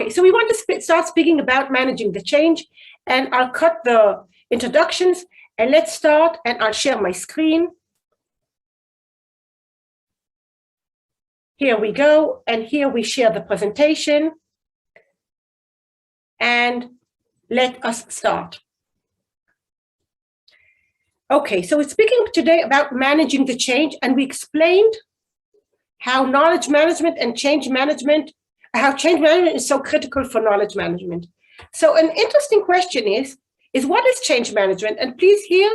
Okay, so we want to start speaking about managing the change, and I'll cut the introductions and let's start, and I'll share my screen. Here we go, and here we share the presentation, and let us start. Okay, so we're speaking today about managing the change, and we explained how knowledge management and change management, how change management is so critical for knowledge management. So an interesting question is what is change management? And please here,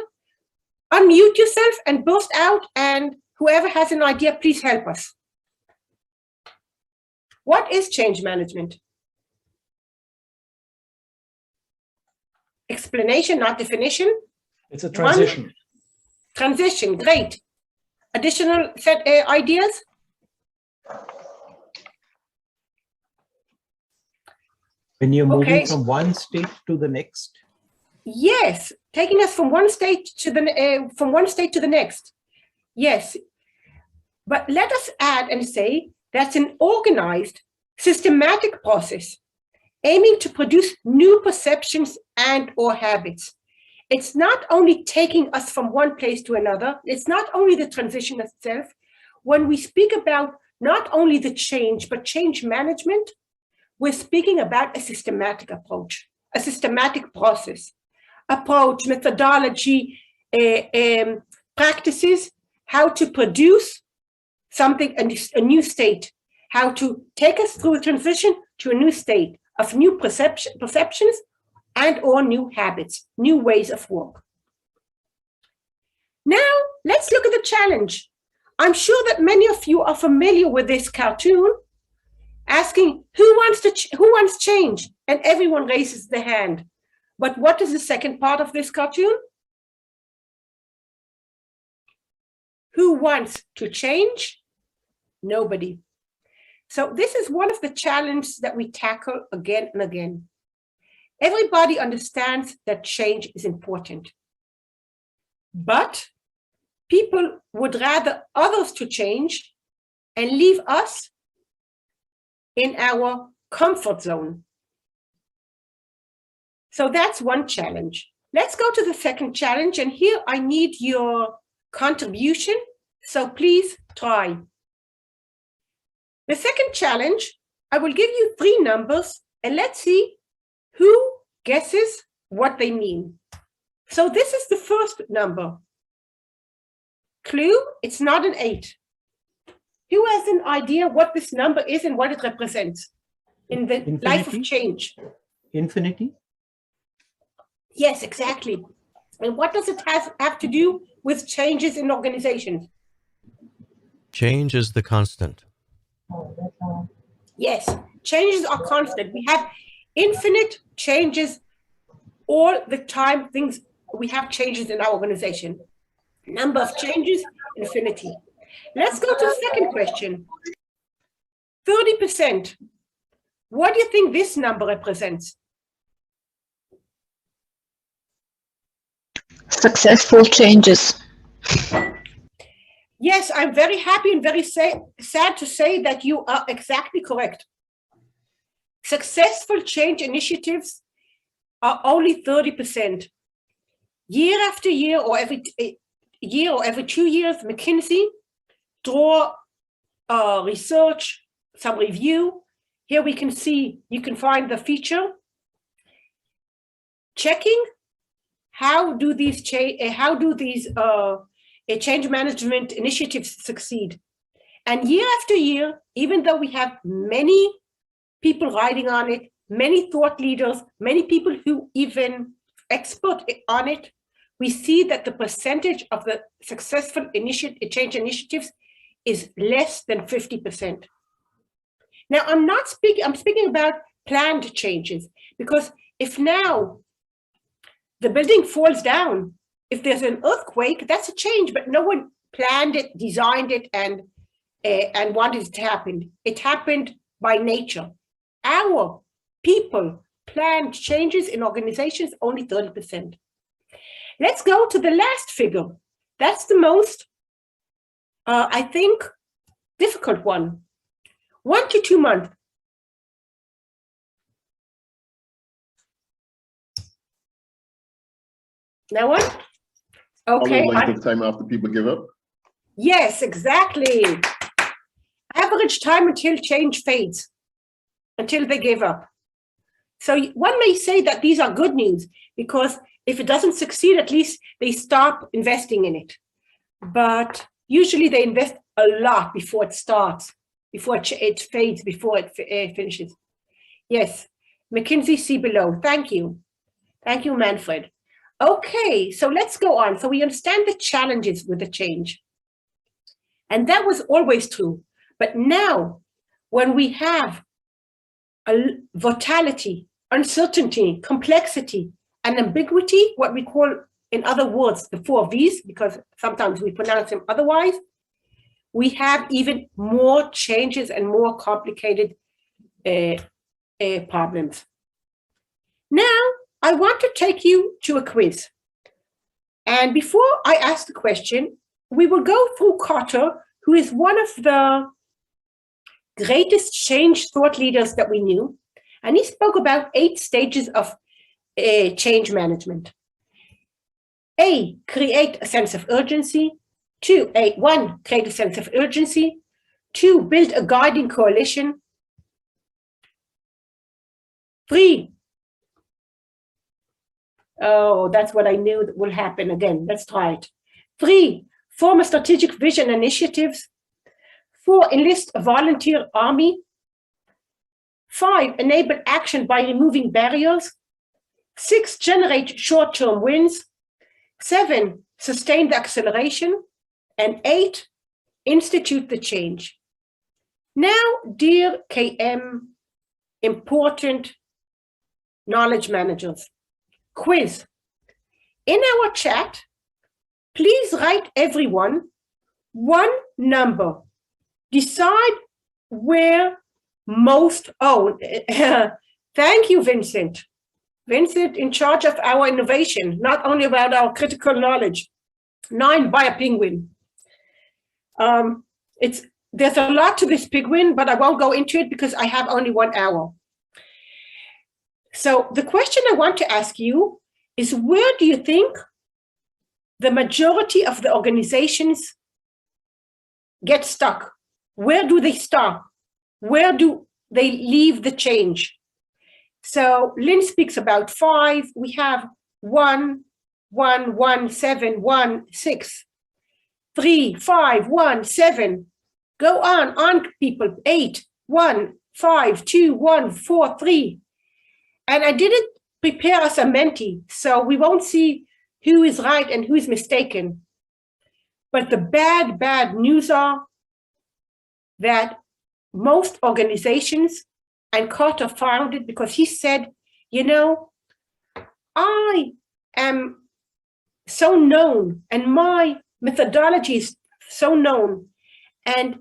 unmute yourself and burst out, and whoever has an idea, please help us. What is change management? Explanation, not definition. It's a transition. Transition, great. Additional set ideas? When you're moving from one state to the next. Yes, taking us from one state to the next. Yes, but let us add and say that's an organized, systematic process aiming to produce new perceptions and/or habits. It's not only taking us from one place to another. It's not only the transition itself. When we speak about not only the change, but change management, we're speaking about a systematic approach, a systematic process, approach, methodology, practices, how to produce something, a new state, how to take us through a transition to a new state of new perceptions and/or new habits, new ways of work. Now, let's look at the challenge. I'm sure that many of you are familiar with this cartoon, asking who wants change, and everyone raises their hand. But what is the second part of this cartoon? Who wants to change? Nobody. So this is one of the challenges that we tackle again and again. Everybody understands that change is important, but people would rather others to change and leave us in our comfort zone. So that's one challenge. Let's go to the second challenge, and here I need your contribution, so please try. The second challenge, I will give you 3 numbers, and let's see who guesses what they mean. So this is the first number. Clue, it's not an 8. Who has an idea what this number is and what it represents in the Infinity? life of change? Infinity? Yes, exactly. And what does it have to do with changes in organizations? Change is the constant. Yes, changes are constant. We have infinite changes all the time. We have changes in our organization. Number of changes, infinity. Let's go to the second question. 30%. What do you think this number represents? Successful changes. Yes, I'm very happy and very sad to say that you are exactly correct. Successful change initiatives are only 30%. Year after year, or every year or every 2 years, McKinsey draw research, some review. Here we can see, you can find the feature. Checking how do these change management initiatives succeed. And year after year, even though we have many people writing on it, many thought leaders, many people who even expert on it, we see that the percentage of the successful change initiatives is less than 50%. Now, I'm speaking about planned changes, because if now the building falls down, if there's an earthquake, that's a change, but no one planned it, designed it, and wanted it to happen. It happened by nature. Our people planned changes in organizations, only 30%. Let's go to the last figure. That's the most, I think, difficult one. 1 to 2 months. No one? Okay. How length of time after people give up? Yes, exactly. Average time until change fades, until they give up. So one may say that these are good news, because if it doesn't succeed, at least they stop investing in it. But usually they invest a lot before it starts, before it fades, before it finishes. Yes, McKinsey, see below. Thank you. Thank you, Manfred. Okay, so let's go on. So we understand the challenges with the change. And that was always true. But now, when we have volatility, uncertainty, complexity, and ambiguity, what we call, in other words, the 4 V's, because sometimes we pronounce them otherwise, we have even more changes and more complicated problems. Now, I want to take you to a quiz. And before I ask the question, we will go through Kotter, who is one of the greatest change thought leaders that we knew. And he spoke about 8 stages of change management. A, create a sense of urgency. 1, create a sense of urgency. 2, build a guiding coalition. 3, oh, that's what I knew that will happen again. Let's try it. 3, form a strategic vision initiatives. 4, enlist a volunteer army. 5, enable action by removing barriers. 6, generate short-term wins. 7, sustain the acceleration. And 8, institute the change. Now, dear KM, important knowledge managers, quiz. In our chat, please write everyone 1 number. Decide where most, thank you, Vincent. Vincent in charge of our innovation, not only about our critical knowledge. 9, buy a penguin. There's a lot to this penguin, but I won't go into it because I have only 1 hour. So the question I want to ask you is, where do you think the majority of the organizations get stuck? Where do they stop? Where do they leave the change? So Lynn speaks about 5. We have 1, 1, 1, 7, 1, 6, 3, 5, 1, 7. Go on people. 8, 1, 5, 2, 1, 4, 3. And I didn't prepare us a Menti, so we won't see who is right and who is mistaken. But the bad news are that most organizations, and Kotter found it because he said, you know, I am so known and my methodology is so known. And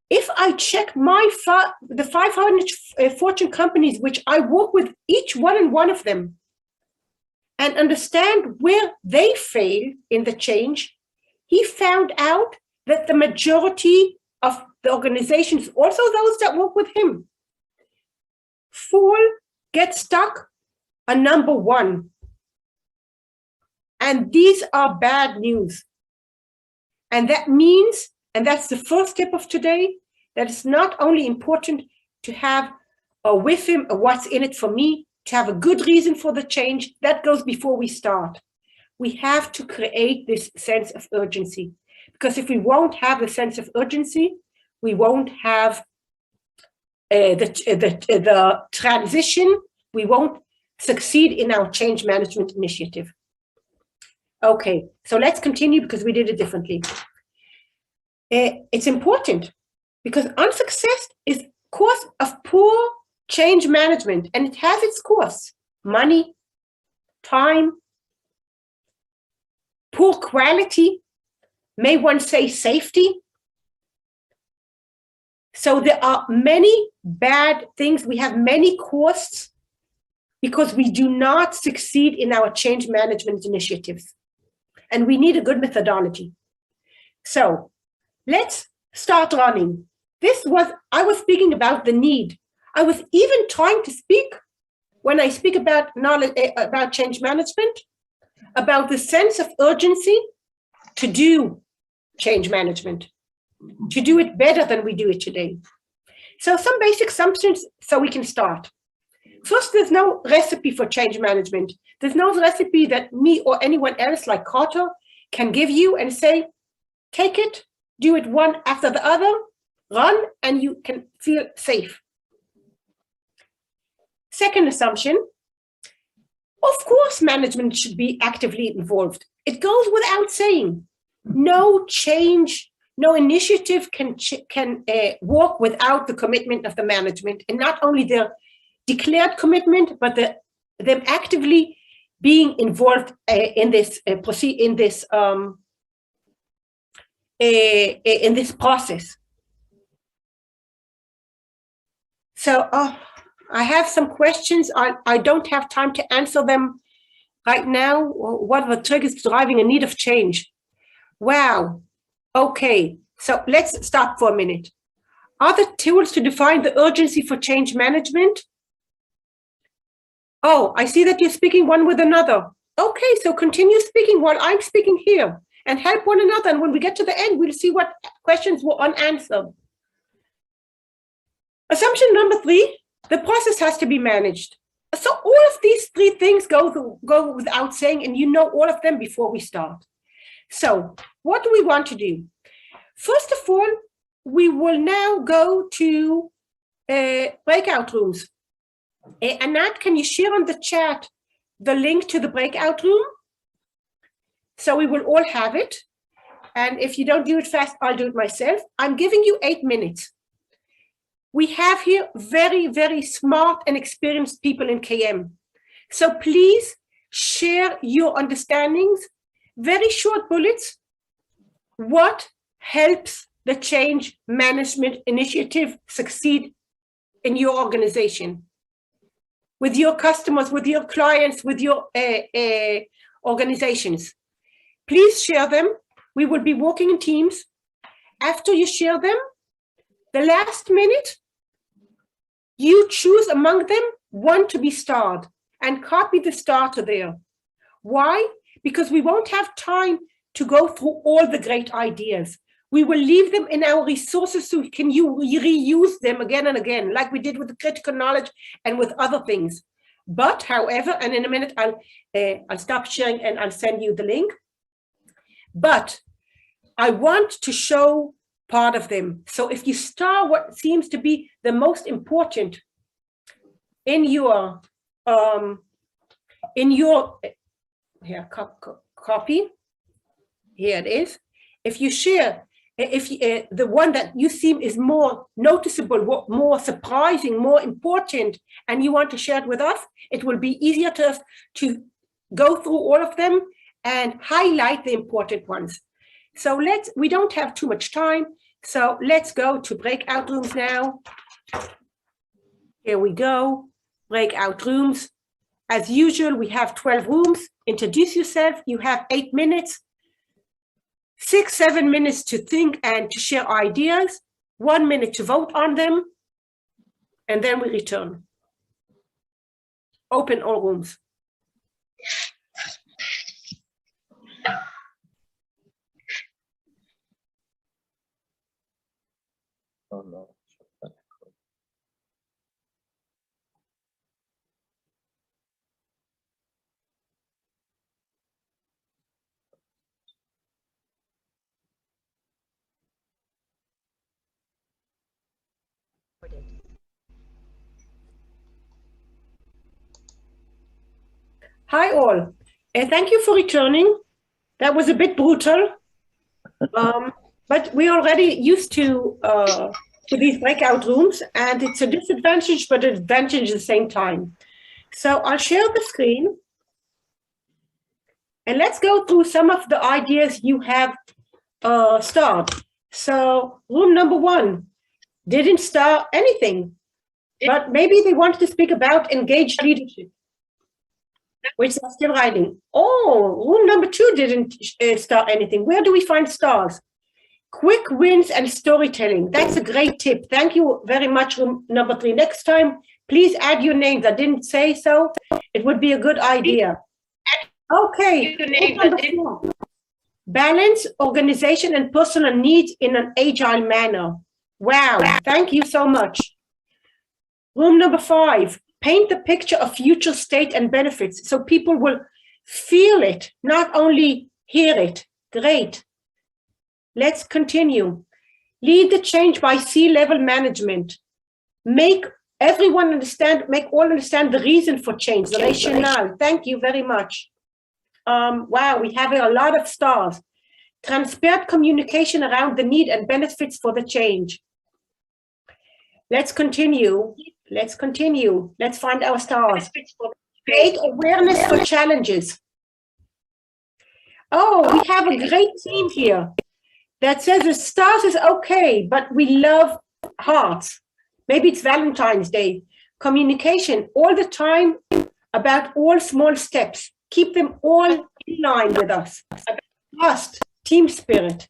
if I check the 500 Fortune companies, which I work with each one of them, and understand where they fail in the change, he found out that the majority of the organizations, also those that work with him, get stuck on number 1. And these are bad news. And that means, and that's the first tip of today, that it's not only important to have a with him, a what's in it for me, to have a good reason for the change. That goes before we start. We have to create this sense of urgency, because if we won't have a sense of urgency, we won't have the transition. We won't succeed in our change management initiative. Okay, so let's continue because we did it differently. It's important because unsuccess is cause of poor change management, and it has its costs: money, time, poor quality, may one say safety. So there are many bad things. We have many costs because we do not succeed in our change management initiatives. And we need a good methodology. So let's start running. I was speaking about the need. I was even trying to speak, when I speak about knowledge, about change management, about the sense of urgency to do change management, to do it better than we do it today. So some basic assumptions so we can start. First, there's no recipe for change management. There's no recipe that me or anyone else like Carter can give you and say, take it, do it one after the other, run, and you can feel safe. Second assumption, of course, management should be actively involved. It goes without saying. No change, no initiative can work without the commitment of the management, and not only their declared commitment, but them actively being involved in this process. So I have some questions. I don't have time to answer them right now. What are the triggers driving a need of change? Wow. Okay, so let's stop for a minute. Are the tools to define the urgency for change management? Oh, I see that you're speaking one with another. Okay, so continue speaking while I'm speaking here and help one another. And when we get to the end, we'll see what questions were unanswered. Assumption number 3, the process has to be managed. So all of these 3 things go without saying, and you know all of them before we start. So what do we want to do? First of all, we will now go to breakout rooms. Anat, can you share on the chat the link to the breakout room? So we will all have it. And if you don't do it fast, I'll do it myself. I'm giving you 8 minutes. We have here very, very smart and experienced people in KM. So please share your understandings, very short bullets. What helps the change management initiative succeed in your organization? With your customers, with your clients, with your organizations. Please share them. We will be working in teams. After you share them, the last minute, you choose among them one to be starred and copy the starter there. Why? Because we won't have time to go through all the great ideas. We will leave them in our resources so we can reuse them again and again, like we did with the critical knowledge and with other things. But however, and in a minute, I'll stop sharing and I'll send you the link. But I want to show part of them. So if you star what seems to be the most important in your here, copy, here it is. If you share, the one that you seem is more noticeable, more surprising, more important, and you want to share it with us, it will be easier to us to go through all of them and highlight the important ones. So we don't have too much time. So let's go to breakout rooms now. Here we go, breakout rooms. As usual, we have 12 rooms. Introduce yourself, you have 8 minutes. 6-7 minutes to think and to share ideas, 1 minute to vote on them, and then we return. Open all rooms. Oh, no. Hi all, thank you for returning. That was a bit brutal, but we're already used to these breakout rooms, and it's a disadvantage, but an advantage at the same time. So I'll share the screen, and let's go through some of the ideas you have starred. So room number 1 didn't star anything, but maybe they wanted to speak about engaged leadership, which I'm still writing. Oh, room number 2 didn't star anything. Where do we find stars? Quick wins and storytelling. That's a great tip. Thank you very much, room number 3. Next time, please add your names. I didn't say so. It would be a good idea. Okay. Number 4. Balance organization and personal needs in an agile manner. Wow, thank you so much. Room number 5, paint the picture of future state and benefits so people will feel it, not only hear it. Great. Let's continue. Lead the change by C-level management. Make everyone understand, make all understand the reason for change, the rationale. Thank you very much. Wow, we have a lot of stars. Transparent communication around the need and benefits for the change. Let's continue. Let's continue. Let's find our stars. Create awareness for challenges. Oh, we have a great team here that says the stars is okay, but we love hearts. Maybe it's Valentine's Day. Communication all the time about all small steps. Keep them all in line with us. Trust, team spirit.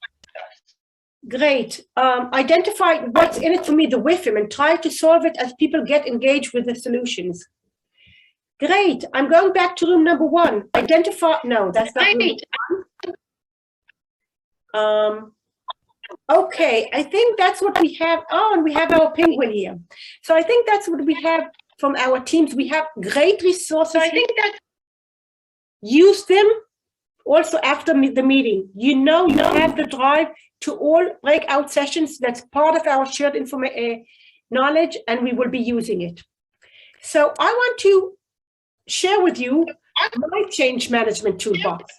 Great. Identify what's in it for me, the with him, and try to solve it as people get engaged with the solutions. Great. I'm going back to room number 1. Identify. No, that's not room 1. Okay, I think that's what we have. Oh, and we have our penguin here. So I think that's what we have from our teams. We have great resources. I think that use them also after the meeting. You know, you have the drive to all breakout sessions. That's part of our shared knowledge, and we will be using it. So I want to share with you my change management toolbox.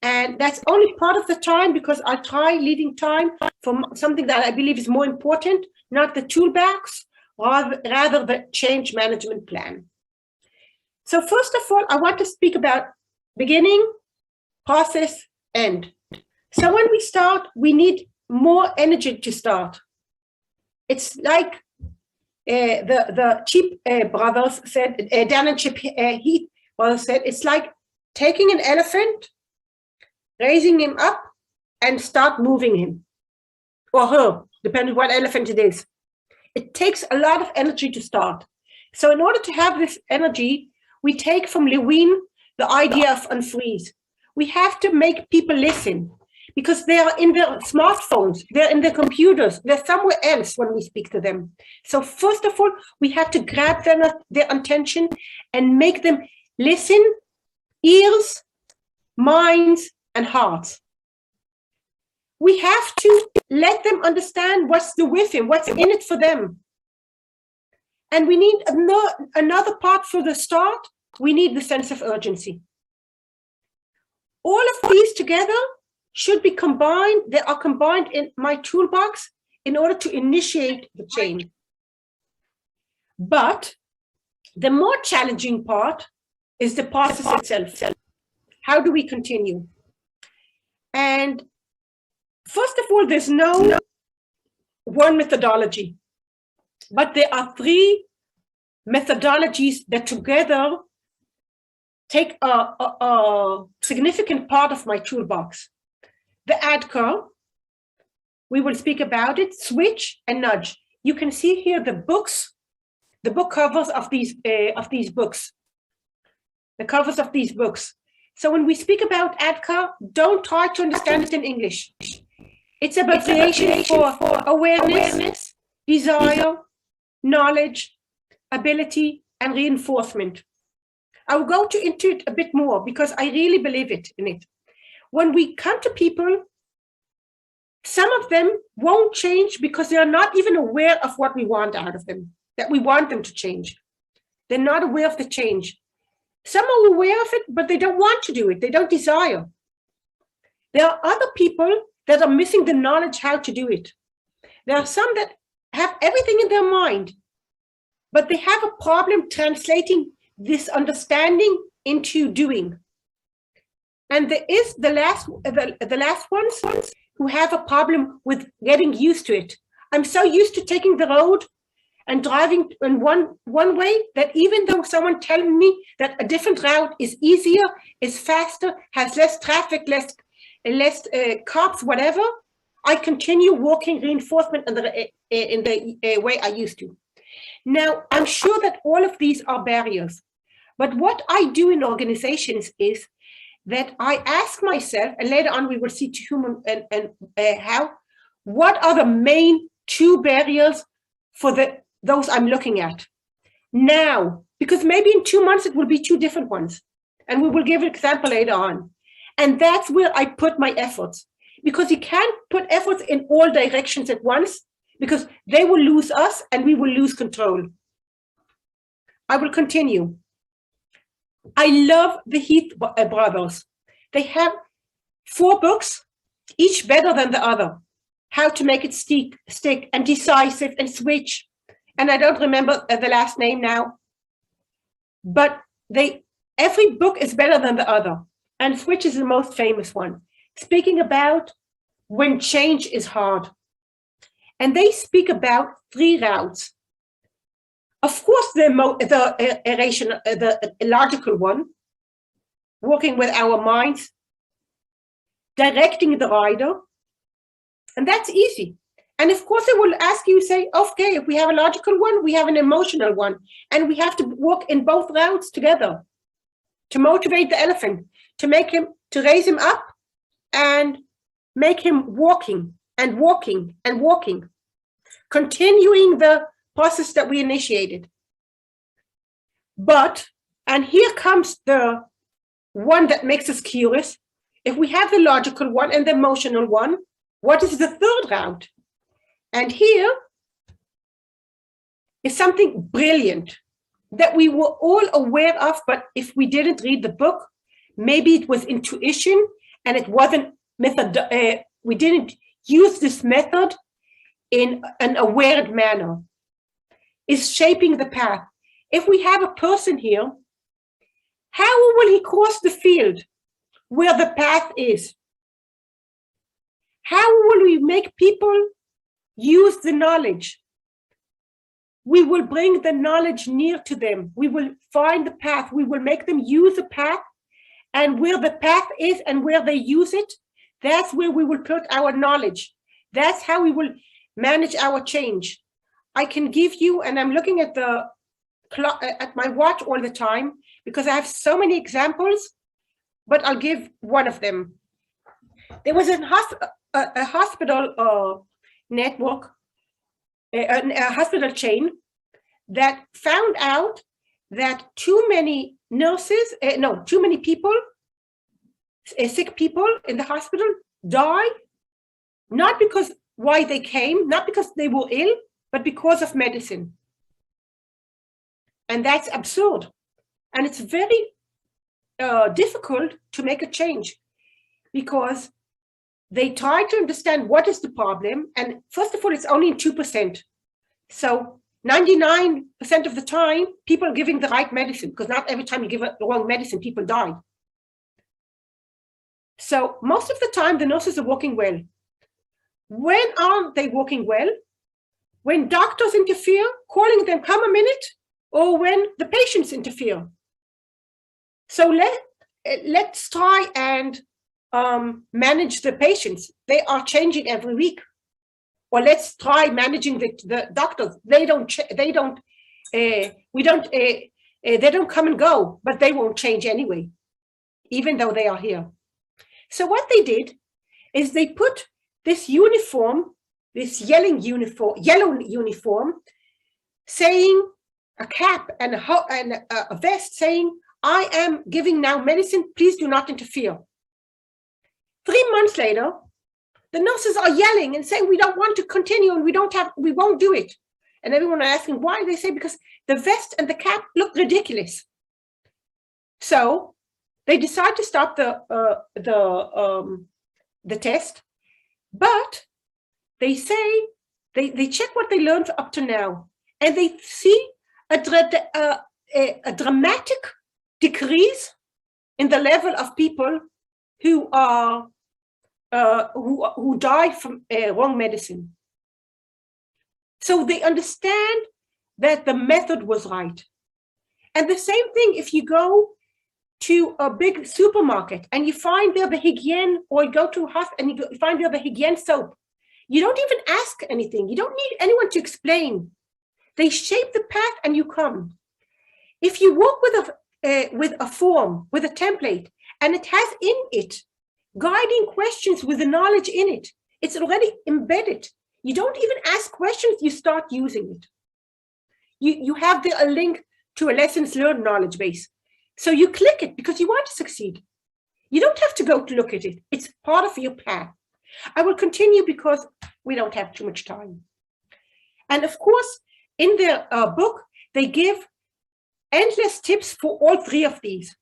And that's only part of the time because I try leading time from something that I believe is more important, not the toolbox, rather the change management plan. So first of all, I want to speak about beginning, process, end. So when we start, we need more energy to start. It's like the Chip brothers said, Dan and Chip Heath brothers said, it's like taking an elephant, raising him up, and start moving him, or her, depending what elephant it is. It takes a lot of energy to start. So in order to have this energy, we take from Lewin the idea of unfreeze. We have to make people listen because they are in their smartphones, they're in their computers, they're somewhere else when we speak to them. So first of all, we have to grab their attention and make them listen, ears, minds, and hearts. We have to let them understand what's the with him, what's in it for them. And we need another part for the start. We need the sense of urgency. All of these together should be combined. They are combined in my toolbox in order to initiate the change. But the more challenging part is the process itself. How do we continue? And first of all, there's no one methodology, but there are 3 methodologies that together take a significant part of my toolbox. The ADKAR, we will speak about it, switch and nudge. You can see here the books, the book covers of these books, the covers of these books. So when we speak about ADKAR, don't try to understand it in English. It's abbreviation for awareness, desire, knowledge, ability, and reinforcement. I will go into it a bit more because I really believe in it. When we come to people, some of them won't change because they are not even aware of what we want out of them, that we want them to change. They're not aware of the change. Some are aware of it, but they don't want to do it. They don't desire. There are other people that are missing the knowledge how to do it. There are some that have everything in their mind, but they have a problem translating this understanding into doing. And there is the last ones who have a problem with getting used to it. I'm so used to taking the road and driving in one way that even though someone telling me that a different route is easier, is faster, has less traffic, less cops, whatever, I continue walking reinforcement in the way I used to. Now, I'm sure that all of these are barriers, but what I do in organizations is that I ask myself, and later on we will see to whom and how, what are the main two barriers for those I'm looking at now? Because maybe in 2 months it will be two different ones. And we will give an example later on. And that's where I put my efforts. Because you can't put efforts in all directions at once, because they will lose us and we will lose control. I will continue. I love the Heath brothers. They have 4 books, each better than the other. How to make it stick, and Decisive, and Switch. And I don't remember the last name now. But every book is better than the other. And Switch is the most famous one, speaking about when change is hard. And they speak about 3 routes. Of course, the logical one, working with our minds, directing the rider, and that's easy. And of course, they will ask you, say, okay, if we have a logical one, we have an emotional one, and we have to work in both routes together to motivate the elephant, to raise him up and make him walking and walking and walking, continuing the process that we initiated. But, and here comes the one that makes us curious. If we have the logical one and the emotional one, what is the third route? And here is something brilliant that we were all aware of, but if we didn't read the book, maybe it was intuition and it wasn't method. We didn't use this method in an aware manner. Is shaping the path. If we have a person here, how will he cross the field where the path is? How will we make people use the knowledge? We will bring the knowledge near to them. We will find the path. We will make them use the path. And where the path is and where they use it, that's where we will put our knowledge. That's how we will manage our change. I can give you, and I'm looking at the clock, at my watch all the time, because I have so many examples, but I'll give one of them. There was a hospital network, a hospital chain that found out that too many people, sick people in the hospital die, not because why they came, not because they were ill, but because of medicine. And that's absurd. And it's very difficult to make a change, because they try to understand what is the problem. And first of all, it's only 2%. So 99% of the time, people are giving the right medicine, because not every time you give the wrong medicine, people die. So most of the time, the nurses are working well. When aren't they working well? When doctors interfere, calling them, come a minute, or when the patients interfere. So let's try and manage the patients. They are changing every week. Or let's try managing the doctors. They don't come and go, but they won't change anyway, even though they are here. So what they did is they put this uniform, this yellow uniform, saying a cap and a vest saying, I am giving now medicine, please do not interfere. 3 months later, the nurses are yelling and saying, we don't want to continue and we won't do it. And everyone are asking why. They say, because the vest and the cap look ridiculous. So they decide to stop the test, but they say, they check what they learned up to now, and they see a dramatic decrease in the level of people who are who die from wrong medicine. So they understand that the method was right. And the same thing if you go to a big supermarket and you find there the Hygiene, or you go to a hospital and you find there the Hygiene soap. You don't even ask anything. You don't need anyone to explain. They shape the path and you come. If you work with with a form, with a template, and it has in it guiding questions with the knowledge in it. It's already embedded. You don't even ask questions, you start using it. You have a link to a lessons learned knowledge base. So you click it because you want to succeed. You don't have to go to look at it. It's part of your plan. I will continue because we don't have too much time. And of course, in their book, they give endless tips for all three of these.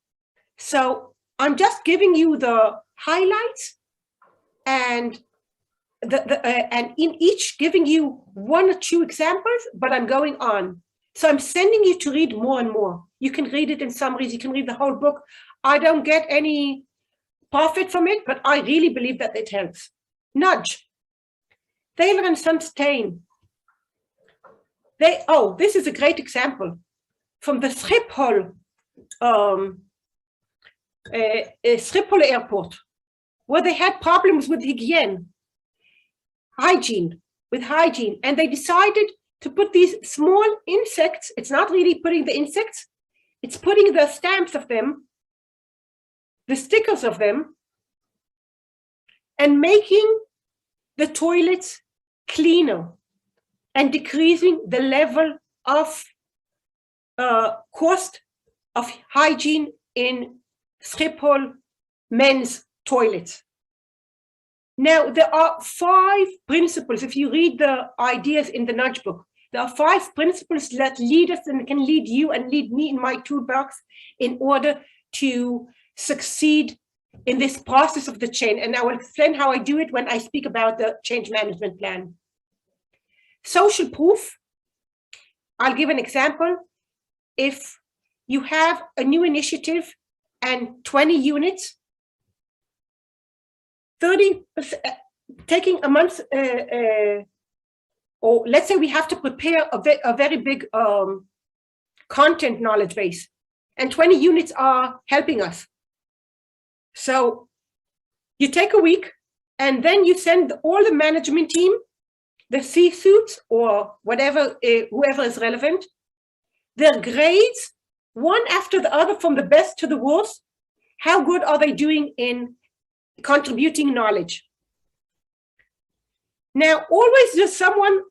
So I'm just giving you the highlights and and in each giving you 1 or 2 examples, but I'm going on. So I'm sending you to read more and more. You can read it in summaries, you can read the whole book. I don't get any profit from it, but I really believe that it helps. Nudge. Thaler and Sunstein. This is a great example from the Schiphol airport, where they had problems with hygiene, and they decided to put these small insects. It's not really putting the insects, it's putting the stamps of them, the stickers of them, and making the toilets cleaner and decreasing the level of cost of hygiene in Schiphol men's toilets. Now, there are 5 principles. If you read the ideas in the Nudge book, there are 5 principles that lead us and can lead you and lead me in my toolbox in order to succeed in this process of the change. And I will explain how I do it when I speak about the change management plan. Social proof. I'll give an example. If you have a new initiative and 20 units, 30%, taking a month, or let's say we have to prepare a very big content knowledge base, and 20 units are helping us. So you take a week, and then you send all the management team, the C-suits, or whatever, whoever is relevant, their grades, one after the other, from the best to the worst. How good are they doing in contributing knowledge? Now, always there's someone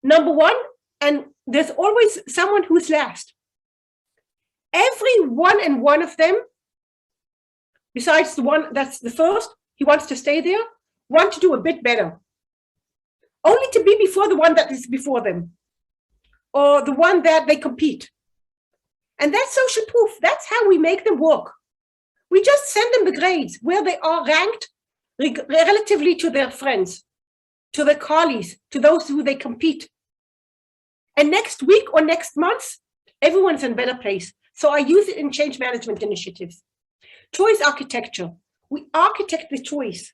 number 1, and there's always someone who's last. Every one of them, besides the one that's the first, he wants to stay there, want to do a bit better, only to be before the one that is before them, or the one that they compete. And that's social proof. That's how we make them work. We just send them the grades where they are ranked relatively to their friends, to their colleagues, to those who they compete. And next week or next month, everyone's in a better place. So I use it in change management initiatives. Choice architecture. We architect the choice.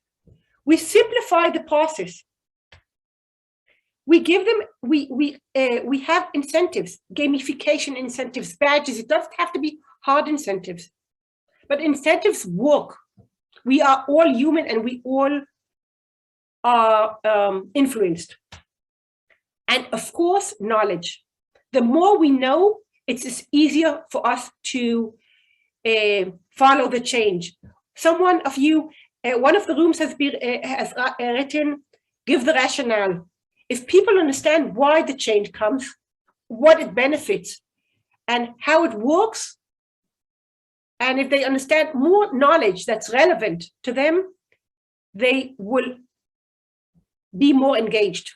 We simplify the process. We give them, we have incentives, gamification incentives, badges. It doesn't have to be hard incentives, but incentives work. We are all human and we all are influenced. And of course, knowledge. The more we know, it's easier for us to follow the change. Someone of you, one of the rooms has written, give the rationale. If people understand why the change comes, what it benefits, and how it works, and if they understand more knowledge that's relevant to them, they will be more engaged.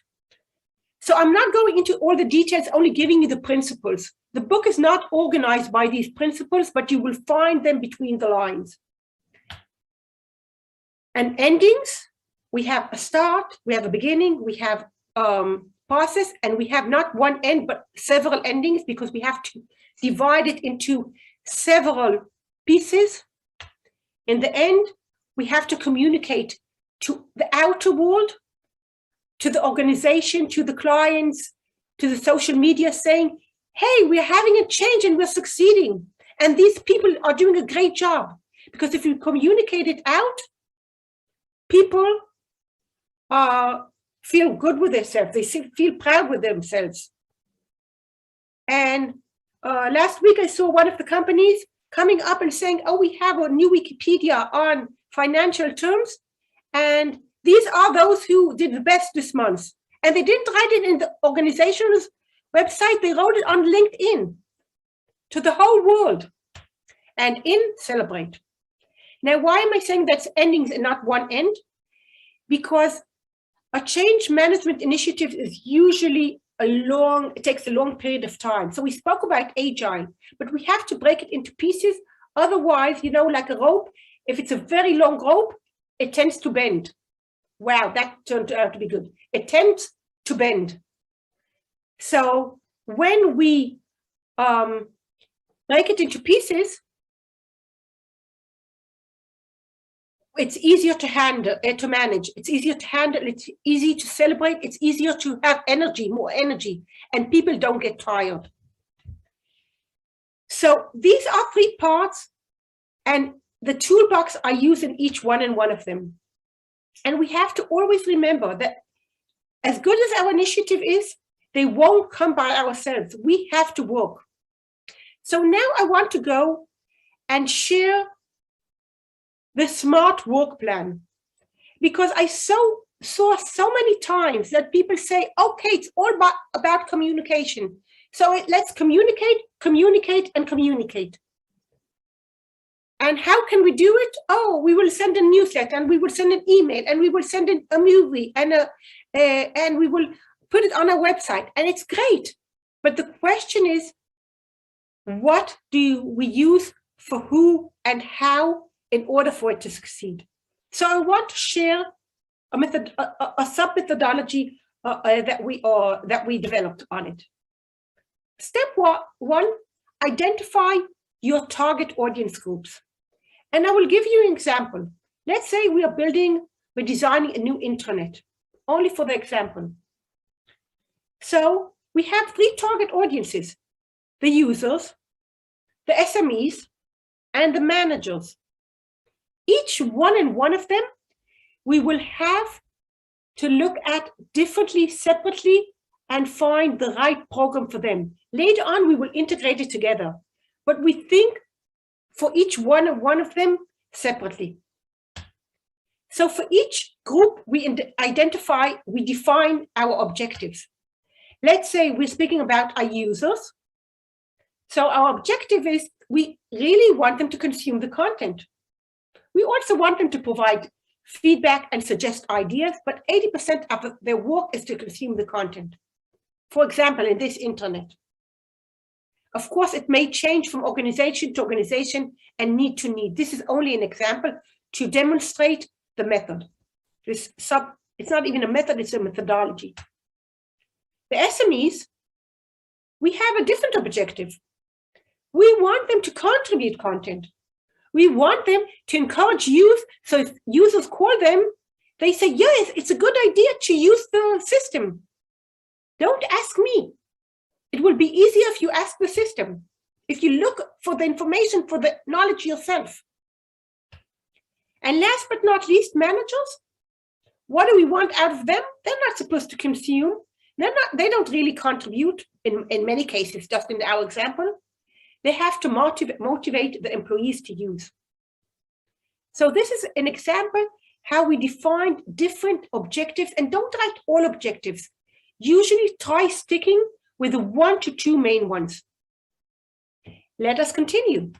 So I'm not going into all the details, only giving you the principles. The book is not organized by these principles, but you will find them between the lines. And endings, we have a start, we have a beginning, we have process, and we have not one end, but several endings, because we have to divide it into several pieces. In the end, we have to communicate to the outer world, to the organization, to the clients, to the social media, saying, hey, we're having a change and we're succeeding. And these people are doing a great job. Because if you communicate it out, people feel good with themselves. They feel proud with themselves. And last week I saw one of the companies coming up and saying, oh, we have a new Wikipedia on financial terms, and these are those who did the best this month. And they didn't write it in the organization's website, they wrote it on LinkedIn to the whole world. And in Celebrate. Now, why am I saying that's endings and not one end? Because a change management initiative is usually it takes a long period of time. So we spoke about agile, but we have to break it into pieces. Otherwise, you know, like a rope, if it's a very long rope, it tends to bend. Wow, that turned out to be good. It tends to bend. So when we break it into pieces, it's easier to handle, to manage. It's easier to handle. It's easy to celebrate. It's easier to have energy, more energy, and people don't get tired. So these are 3 parts, and the toolbox I use in each one and one of them. And we have to always remember that as good as our initiative is, they won't come by ourselves. We have to work. So now I want to go and share the smart work plan, because I saw so many times that people say, okay, it's all about communication. So let's communicate, communicate, and communicate. And how can we do it? Oh, we will send a newsletter, and we will send an email, and we will send in a movie, and we will put it on our website, and it's great. But the question is, what do we use for who and how in order for it to succeed? So I want to share a sub-methodology that we developed on it. Step one, identify your target audience groups. And I will give you an example. Let's say we're designing a new intranet, only for the example. So we have 3 target audiences: the users, the SMEs, and the managers. Each one of them, we will have to look at differently, separately, and find the right program for them. Later on, we will integrate it together, but we think for each one of them separately. So for each group, we define our objectives. Let's say we're speaking about our users. So our objective is we really want them to consume the content. We also want them to provide feedback and suggest ideas, but 80% of their work is to consume the content. For example, in this internet. Of course, it may change from organization to organization and need to need. This is only an example to demonstrate the method. It's not even a method, it's a methodology. The SMEs, we have a different objective. We want them to contribute content. We want them to encourage youth. So if users call them, they say, yes, it's a good idea to use the system. Don't ask me. It will be easier if you ask the system, if you look for the information, for the knowledge yourself. And last but not least, managers, what do we want out of them? They're not supposed to consume. They don't really contribute in many cases, just in our example. They have to motivate the employees to use. So this is an example how we define different objectives, and don't write all objectives. Usually try sticking with the 1 to 2 main ones. Let us continue.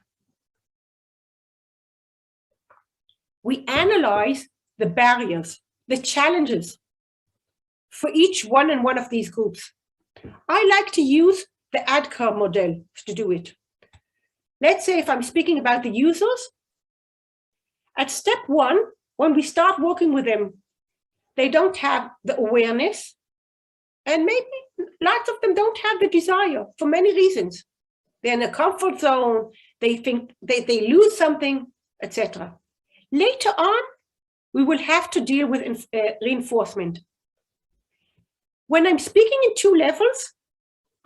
We analyze the barriers, the challenges for each one and one of these groups. I like to use the ADKAR model to do it. Let's say if I'm speaking about the users, at step 1, when we start working with them, they don't have the awareness, and maybe lots of them don't have the desire for many reasons. They're in a comfort zone, they think they lose something, etc. Later on, we will have to deal with reinforcement. When I'm speaking in 2 levels,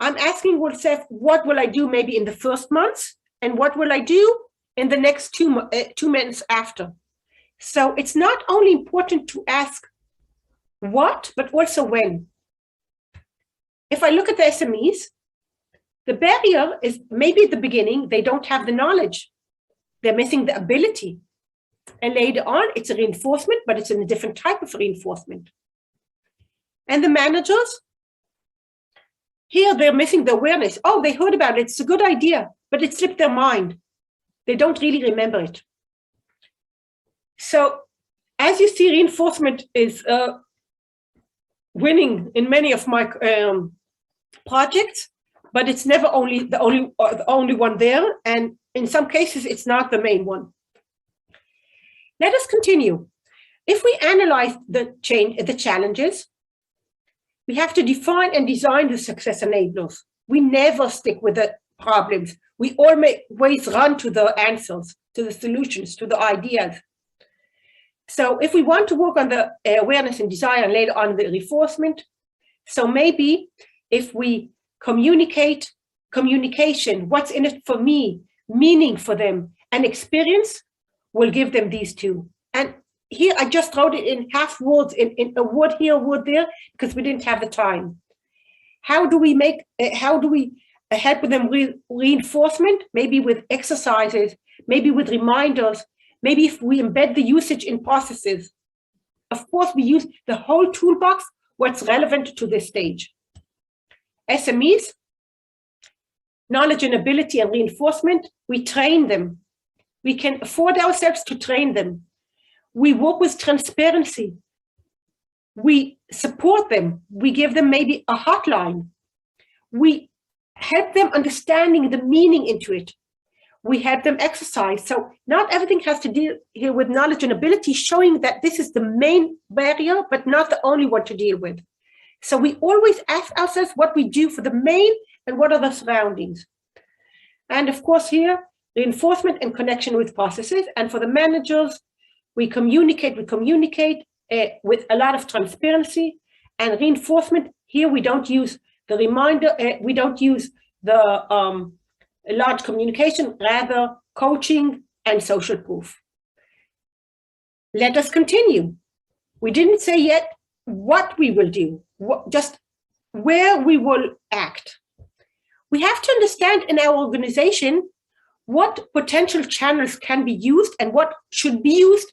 I'm asking myself, what will I do maybe in the first month? And what will I do in the next 2 months after? So it's not only important to ask what, but also when. If I look at the SMEs, The barrier is maybe at the beginning, they don't have the knowledge. They're missing the ability. And later on, it's a reinforcement, but it's in a different type of reinforcement. And the managers, here they're missing the awareness. Oh, they heard about it. It's a good idea, but it slipped their mind. They don't really remember it. So as you see, reinforcement is winning in many of my projects, but it's never the only one there. And in some cases, it's not the main one. Let us continue. If we analyze the challenges, we have to define and design the success enablers. We never stick with the problems. We always run to the answers, to the solutions, to the ideas. So if we want to work on the awareness and desire and later on the reinforcement, so maybe if we communication, what's in it for me, meaning for them, and experience will give them these two. And here I just wrote it in half words, in a word here, a word there, because we didn't have the time. How do we help with them reinforcement? Maybe with exercises, maybe with reminders, maybe if we embed the usage in processes. Of course, we use the whole toolbox, what's relevant to this stage. SMEs, knowledge and ability and reinforcement, we train them. We can afford ourselves to train them. We work with transparency. We support them. We give them maybe a hotline. We help them understanding the meaning into it. We help them exercise. So not everything has to deal here with knowledge and ability, showing that this is the main barrier, but not the only one to deal with. So we always ask ourselves what we do for the main and what are the surroundings. And of course here, reinforcement and connection with processes. And for the managers, we communicate with a lot of transparency and reinforcement. Here we don't use the reminder, we don't use the large communication, rather coaching and social proof. Let us continue. We didn't say yet what we will do, just where we will act. We have to understand in our organization what potential channels can be used and what should be used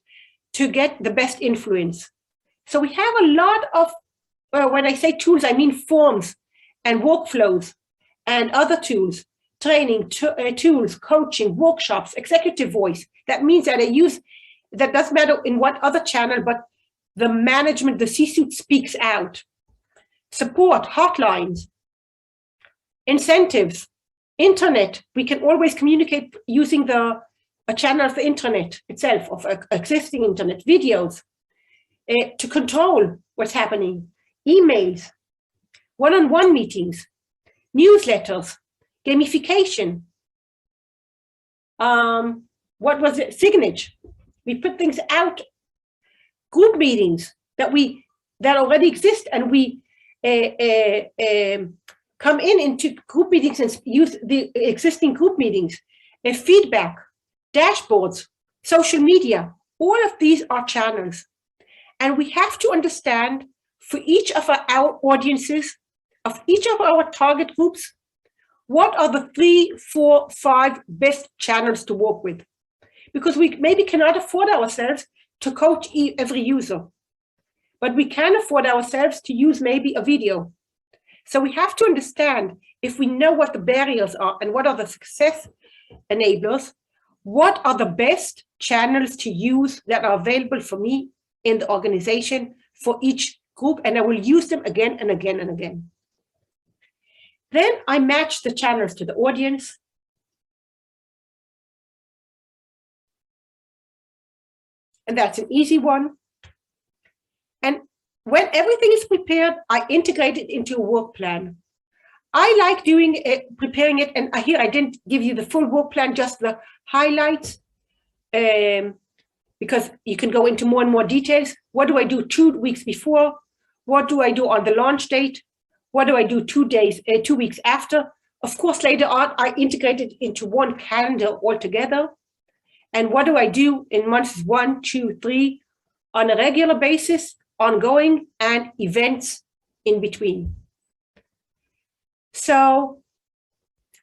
to get the best influence. So we have a lot of, when I say tools, I mean forms and workflows and other tools, training tools, coaching, workshops, executive voice. That means that that doesn't matter in what other channel, but the management, the C-suite speaks out. Support, hotlines, incentives, internet. We can always communicate using a channel of the internet itself, of existing internet, videos, to control what's happening, emails, one-on-one meetings, newsletters, gamification. What was it? Signage. We put things out, group meetings that already exist, and we come into group meetings and use the existing group meetings, feedback, dashboards, social media. All of these are channels. And we have to understand for each of our audiences, of each of our target groups, what are the 3, 4, 5 best channels to work with? Because we maybe cannot afford ourselves to coach every user, but we can afford ourselves to use maybe a video. So we have to understand, if we know what the barriers are and what are the success enablers, what are the best channels to use that are available for me in the organization for each group, and I will use them again and again and again. Then I match the channels to the audience. And that's an easy one. And when everything is prepared, I integrate it into a work plan. I like doing it, preparing it, and here I didn't give you the full work plan, just the highlights, because you can go into more and more details. What do I do 2 weeks before? What do I do on the launch date? What do I do 2 weeks after? Of course, later on, I integrate it into one calendar altogether. And what do I do in months 1, 2, 3 on a regular basis, ongoing, and events in between? So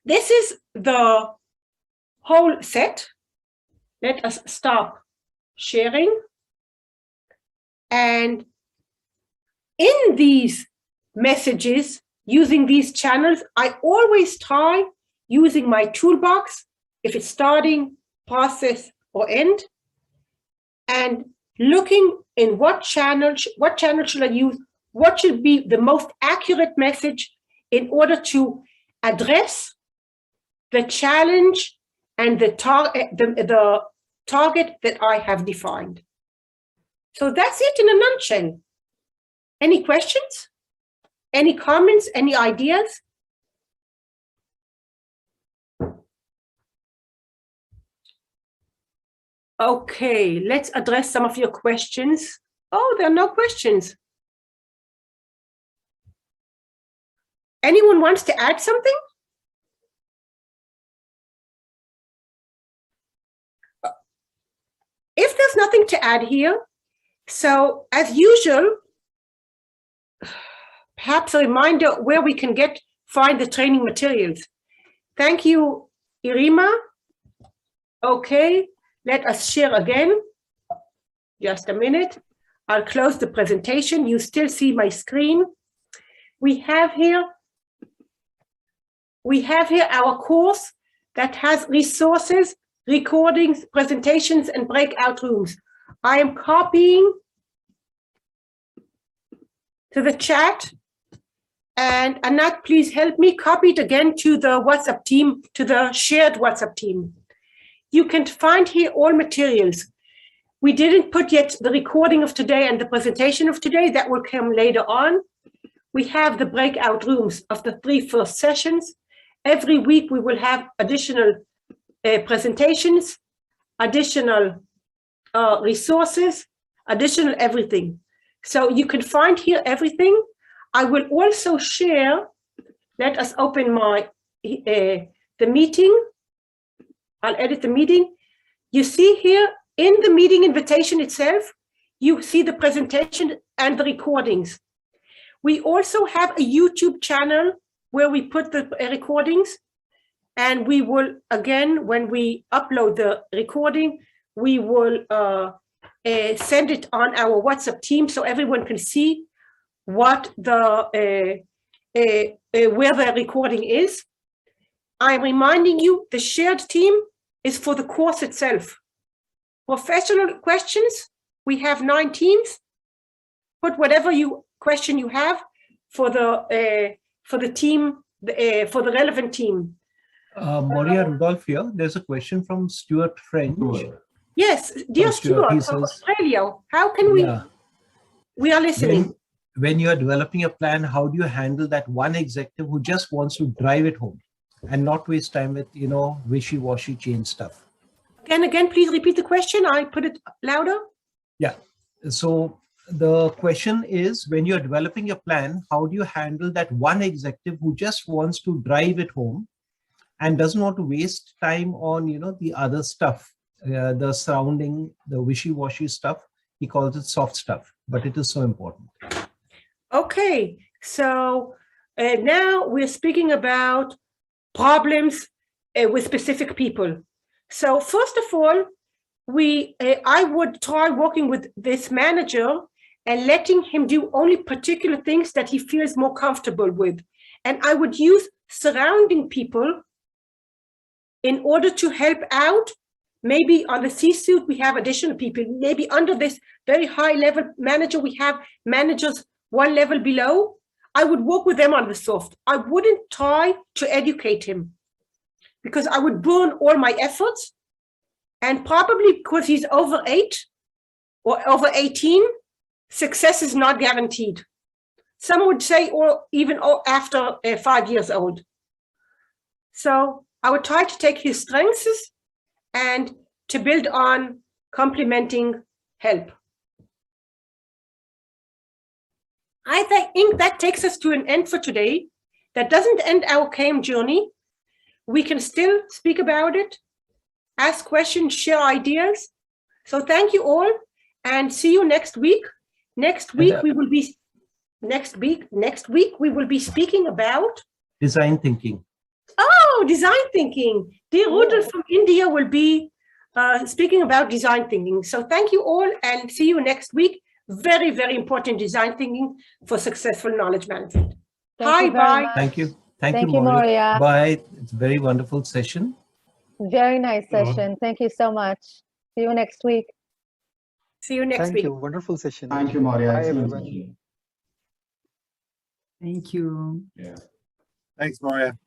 this is the whole set. Let us stop sharing. And in these messages, using these channels, I always try using my toolbox, if it's starting, process, or end, and looking in what channel should I use, what should be the most accurate message in order to address the challenge and the target that I have defined. So that's it in a nutshell. Any questions? Any comments? Any ideas? Okay, let's address some of your questions. Oh, there are no questions. Anyone wants to add something? If there's nothing to add here, so as usual, perhaps a reminder where we can find the training materials. Thank you, Irima. Okay, let us share again. Just a minute. I'll close the presentation. You still see my screen. We have here our course that has resources, recordings, presentations, and breakout rooms. I am copying to the chat, and Anat, please help me copy it again to the WhatsApp team, to the shared WhatsApp team. You can find here all materials. We didn't put yet the recording of today and the presentation of today. That will come later on. We have the breakout rooms of the 3 first sessions. Every week we will have additional presentations, additional resources, additional everything. So you can find here everything. I will also share, let us open my the meeting. I'll edit the meeting. You see here in the meeting invitation itself, you see the presentation and the recordings. We also have a YouTube channel where we put the recordings, and we will, again, when we upload the recording, we will send it on our WhatsApp team so everyone can see what where the recording is. I'm reminding you, the shared team is for the course itself. Professional questions, we have 9 teams. Put whatever question you have for the team, for the relevant team. Maria Rudolph here. There's a question from Stuart French. Yes, dear Stuart, from Australia, how can we? Yeah. We are listening. When you are developing a plan, how do you handle that one executive who just wants to drive it home and not waste time with, wishy-washy change stuff? Again, please repeat the question. I put it louder. Yeah. So the question is, when you're developing a plan, how do you handle that one executive who just wants to drive it home and doesn't want to waste time on, the other stuff, the surrounding, the wishy-washy stuff? He calls it soft stuff, but it is so important. Okay, so now we're speaking about problems with specific people. So first of all, I would try working with this manager and letting him do only particular things that he feels more comfortable with. And I would use surrounding people in order to help out. Maybe on the C-suite, we have additional people. Maybe under this very high level manager, we have managers 1 level below. I would work with them on the soft. I wouldn't try to educate him because I would burn all my efforts. And probably because he's over 8 or over 18, success is not guaranteed. Some would say, or even after 5 years old. So I would try to take his strengths and to build on complementing help. I think that takes us to an end for today. That doesn't end our KM journey. We can still speak about it, ask questions, share ideas. So thank you all, and see you next week. Next week we will be speaking about design thinking. Oh, design thinking. Dear Rudolf from India will be speaking about design thinking. So thank you all and see you next week. Very, very important design thinking for successful knowledge management. Thank Hi, you very bye. much. Thank you. Thank you, Moria. Bye. It's a very wonderful session. Very nice session. Thank you so much. See you next week. See you next Thank week. you. Wonderful session. Thank you, Maria. Bye, Excellent everyone. session. Thank you. Yeah. Thanks, Maria.